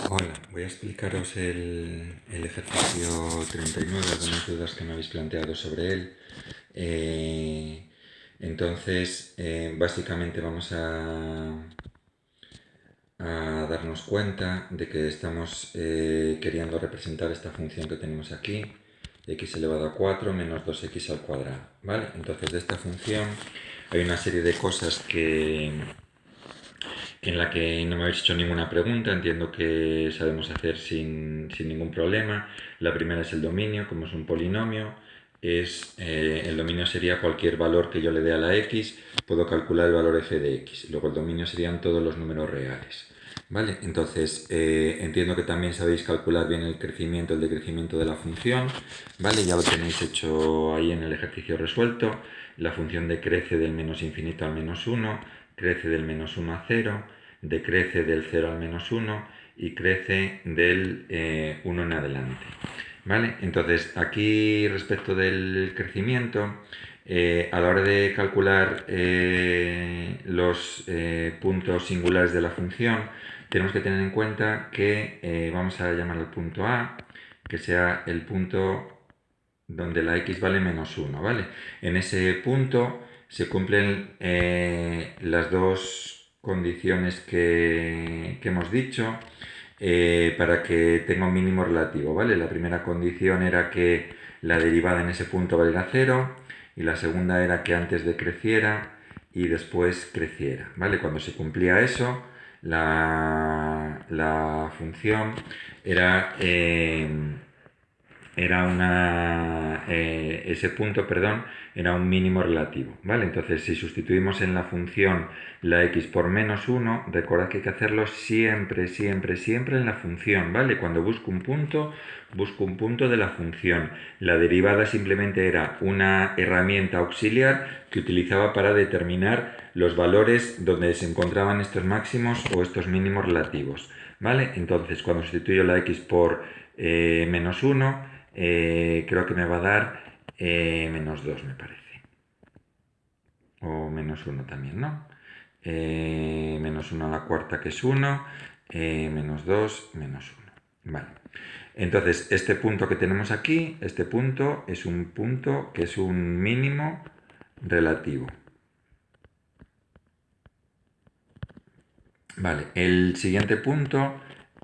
Hola, voy a explicaros el ejercicio 39, algunas dudas que me habéis planteado sobre él. Básicamente vamos a darnos cuenta de que estamos queriendo representar esta función que tenemos aquí, x elevado a 4 menos 2x al cuadrado, ¿vale? Entonces de esta función hay una serie de cosas en la que no me habéis hecho ninguna pregunta, entiendo que sabemos hacer sin ningún problema. La primera es el dominio, como es un polinomio, el dominio sería cualquier valor que yo le dé a la x, puedo calcular el valor f de x, luego el dominio serían todos los números reales. ¿Vale? Entonces, entiendo que también sabéis calcular bien el crecimiento, el decrecimiento de la función, ¿vale? Ya lo tenéis hecho ahí en el ejercicio resuelto. La función decrece del menos infinito al menos 1, crece del menos 1 a 0, decrece del 0 al menos 1 y crece del 1 en adelante. ¿Vale? Entonces, aquí respecto del crecimiento, a la hora de calcular los puntos singulares de la función, tenemos que tener en cuenta que vamos a llamar al punto A, que sea el punto donde la x vale menos 1, ¿vale? En ese punto se cumplen las dos condiciones que hemos dicho para que tenga un mínimo relativo, ¿vale? La primera condición era que la derivada en ese punto valiera 0 y la segunda era que antes decreciera y después creciera, ¿vale? Cuando se cumplía eso, la función era ese punto, perdón, era un mínimo relativo, ¿vale? Entonces, si sustituimos en la función la x por menos 1, recordad que hay que hacerlo siempre, siempre, siempre en la función, ¿vale? Cuando busco un punto de la función. La derivada simplemente era una herramienta auxiliar que utilizaba para determinar los valores donde se encontraban estos máximos o estos mínimos relativos, ¿vale? Entonces, cuando sustituyo la x por menos 1, creo que me va a dar menos 2, me parece. O menos 1 también, ¿no? Menos 1 a la cuarta, que es 1. Menos 2, menos 1. Vale. Entonces, este punto que tenemos aquí, este punto es un punto que es un mínimo relativo. Vale, el siguiente punto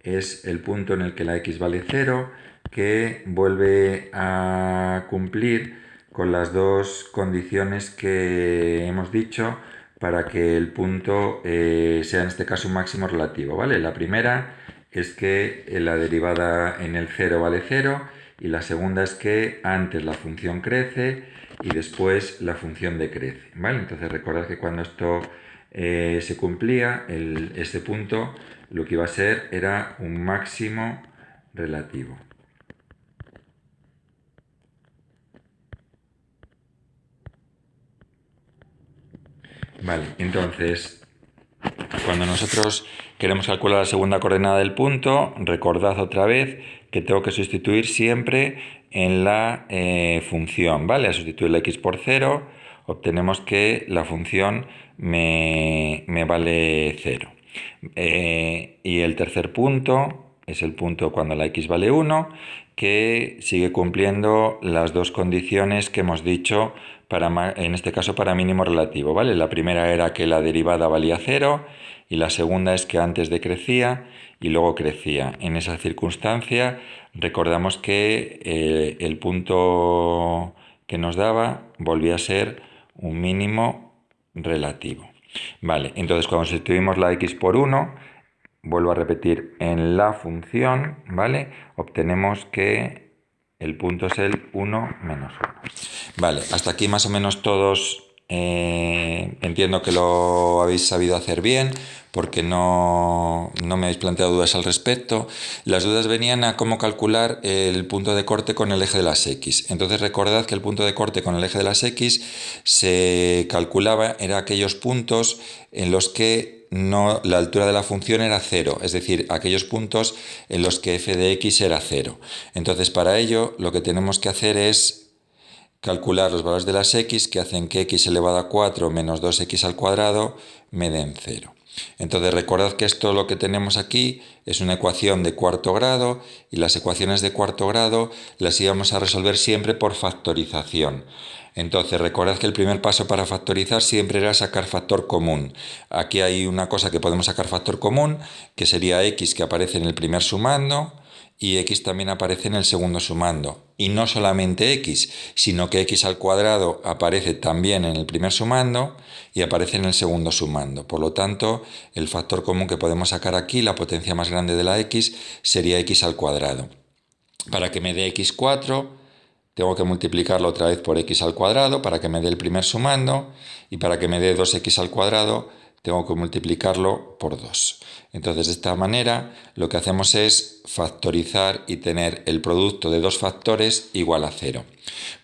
es el punto en el que la x vale 0, que vuelve a cumplir con las dos condiciones que hemos dicho para que el punto sea en este caso un máximo relativo, ¿vale? La primera es que la derivada en el 0 vale 0 y la segunda es que antes la función crece y después la función decrece, ¿vale? Entonces recordad que cuando esto se cumplía, este punto lo que iba a ser era un máximo relativo. Vale, entonces, cuando nosotros queremos calcular la segunda coordenada del punto, recordad otra vez que tengo que sustituir siempre en la función, ¿vale? Al sustituir la x por 0, obtenemos que la función me vale 0. Y el tercer punto es el punto cuando la x vale 1, que sigue cumpliendo las dos condiciones que hemos dicho en este caso para mínimo relativo, ¿vale? La primera era que la derivada valía 0 y la segunda es que antes decrecía y luego crecía. En esa circunstancia recordamos que el punto que nos daba volvía a ser un mínimo relativo. Vale, entonces cuando sustituimos la x por 1, vuelvo a repetir, en la función, ¿vale? Obtenemos que el punto es el 1 menos 1. Vale, hasta aquí más o menos todos entiendo que lo habéis sabido hacer bien, porque no me habéis planteado dudas al respecto. Las dudas venían a cómo calcular el punto de corte con el eje de las x. Entonces recordad que el punto de corte con el eje de las x se calculaba, era aquellos puntos en los que la altura de la función era 0, es decir, aquellos puntos en los que f de x era 0. Entonces, para ello, lo que tenemos que hacer es calcular los valores de las x que hacen que x elevado a 4 menos 2x al cuadrado me den 0. Entonces recordad que esto lo que tenemos aquí es una ecuación de cuarto grado y las ecuaciones de cuarto grado las íbamos a resolver siempre por factorización. Entonces recordad que el primer paso para factorizar siempre era sacar factor común. Aquí hay una cosa que podemos sacar factor común, que sería x que aparece en el primer sumando, y x también aparece en el segundo sumando. Y no solamente x, sino que x al cuadrado aparece también en el primer sumando y aparece en el segundo sumando. Por lo tanto, el factor común que podemos sacar aquí, la potencia más grande de la x, sería x al cuadrado. Para que me dé x4, tengo que multiplicarlo otra vez por x al cuadrado para que me dé el primer sumando, y para que me dé 2x al cuadrado tengo que multiplicarlo por 2. Entonces, de esta manera lo que hacemos es factorizar y tener el producto de dos factores igual a 0.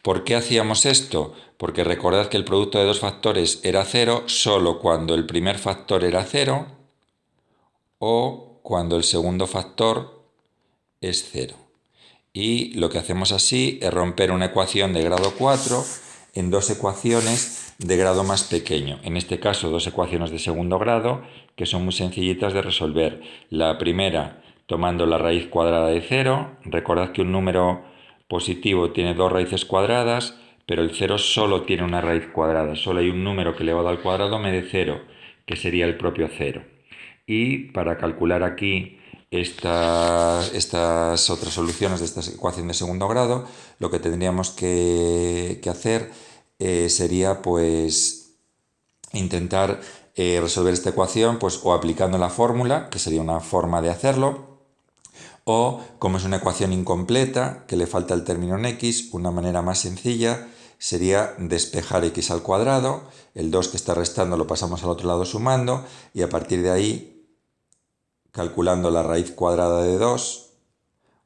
¿Por qué hacíamos esto? Porque recordad que el producto de dos factores era 0 solo cuando el primer factor era 0 o cuando el segundo factor es 0. Y lo que hacemos así es romper una ecuación de grado 4 en dos ecuaciones de grado más pequeño. En este caso, dos ecuaciones de segundo grado que son muy sencillitas de resolver. La primera, tomando la raíz cuadrada de 0. Recordad que un número positivo tiene dos raíces cuadradas, pero el 0 solo tiene una raíz cuadrada. Solo hay un número que elevado al cuadrado me dé 0, que sería el propio 0. Y para calcular aquí estas otras soluciones de esta ecuación de segundo grado, lo que tendríamos que hacer sería pues intentar resolver esta ecuación pues o aplicando la fórmula, que sería una forma de hacerlo, o como es una ecuación incompleta, que le falta el término en x, una manera más sencilla sería despejar x al cuadrado, el 2 que está restando lo pasamos al otro lado sumando, y a partir de ahí, calculando la raíz cuadrada de 2,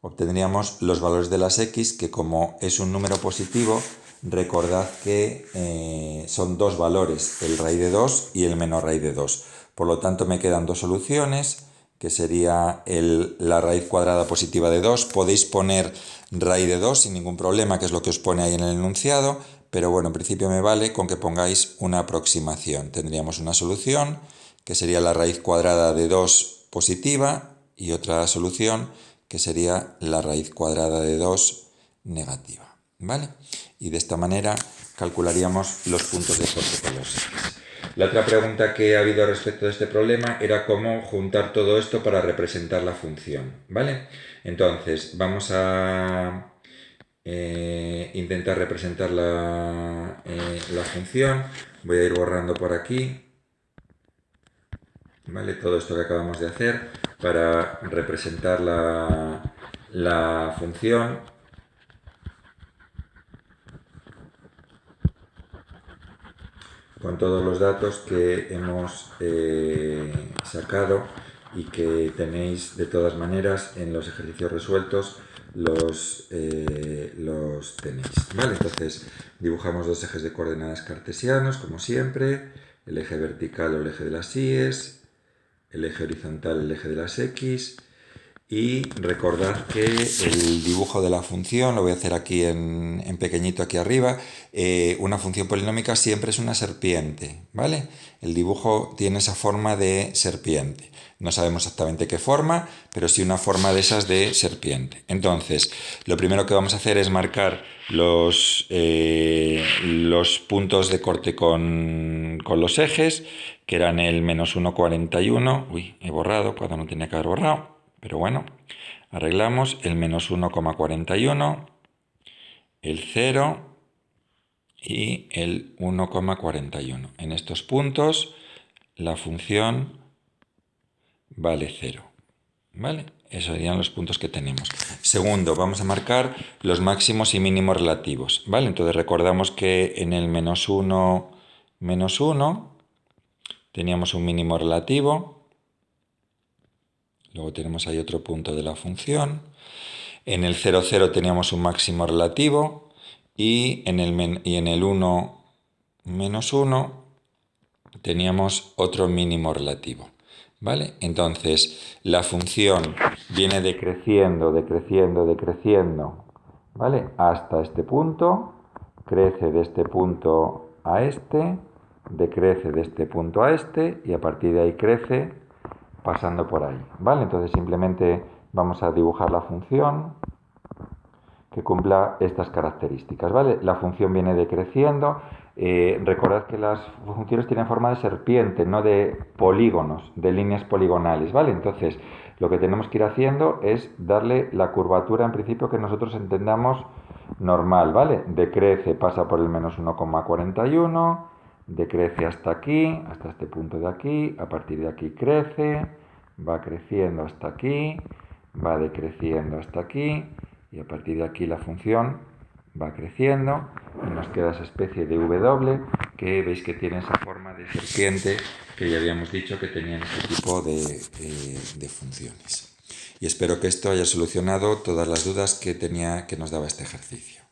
obtendríamos los valores de las x, que como es un número positivo, recordad que son dos valores, el raíz de 2 y el menos raíz de 2. Por lo tanto, me quedan dos soluciones, que sería la raíz cuadrada positiva de 2. Podéis poner raíz de 2 sin ningún problema, que es lo que os pone ahí en el enunciado, pero bueno, en principio me vale con que pongáis una aproximación. Tendríamos una solución, que sería la raíz cuadrada de 2 positiva, y otra solución que sería la raíz cuadrada de 2 negativa, ¿vale? Y de esta manera calcularíamos los puntos de corte con los ejes. La otra pregunta que ha habido respecto de este problema era cómo juntar todo esto para representar la función, ¿vale? Entonces, vamos a intentar representar la función. Voy a ir borrando por aquí, ¿vale? Todo esto que acabamos de hacer para representar la función. Con todos los datos que hemos sacado y que tenéis de todas maneras en los ejercicios resueltos, los tenéis, ¿vale? Entonces dibujamos dos ejes de coordenadas cartesianos, como siempre, el eje vertical o el eje de las y, el eje horizontal, el eje de las x, y recordad que el dibujo de la función, lo voy a hacer aquí en pequeñito aquí arriba, una función polinómica siempre es una serpiente, ¿vale? El dibujo tiene esa forma de serpiente. No sabemos exactamente qué forma, pero sí una forma de esas de serpiente. Entonces, lo primero que vamos a hacer es marcar los puntos de corte con los ejes, que eran el menos 1,41. Uy, he borrado cuando no tenía que haber borrado. Pero bueno, arreglamos el menos 1,41, el 0 y el 1,41. En estos puntos la función vale 0. ¿Vale? Esos serían los puntos que tenemos. Segundo, vamos a marcar los máximos y mínimos relativos. ¿Vale? Entonces recordamos que en el menos 1, teníamos un mínimo relativo. Luego tenemos ahí otro punto de la función. En el 0, 0 teníamos un máximo relativo, y en el 1, menos 1 teníamos otro mínimo relativo, ¿vale? Entonces la función viene decreciendo, decreciendo, decreciendo, ¿vale? Hasta este punto, crece de este punto a este, decrece de este punto a este y a partir de ahí crece pasando por ahí, ¿vale? Entonces simplemente vamos a dibujar la función que cumpla estas características, ¿vale? La función viene decreciendo. Recordad que las funciones tienen forma de serpiente, no de polígonos, de líneas poligonales, ¿vale? Entonces, lo que tenemos que ir haciendo es darle la curvatura en principio que nosotros entendamos normal, ¿vale? Decrece, pasa por el menos 1,41, decrece hasta aquí, hasta este punto de aquí, a partir de aquí crece, va creciendo hasta aquí, va decreciendo hasta aquí, y a partir de aquí la función va creciendo y nos queda esa especie de W que veis que tiene esa forma de serpiente que ya habíamos dicho que tenían este tipo de funciones. Y espero que esto haya solucionado todas las dudas que nos daba este ejercicio.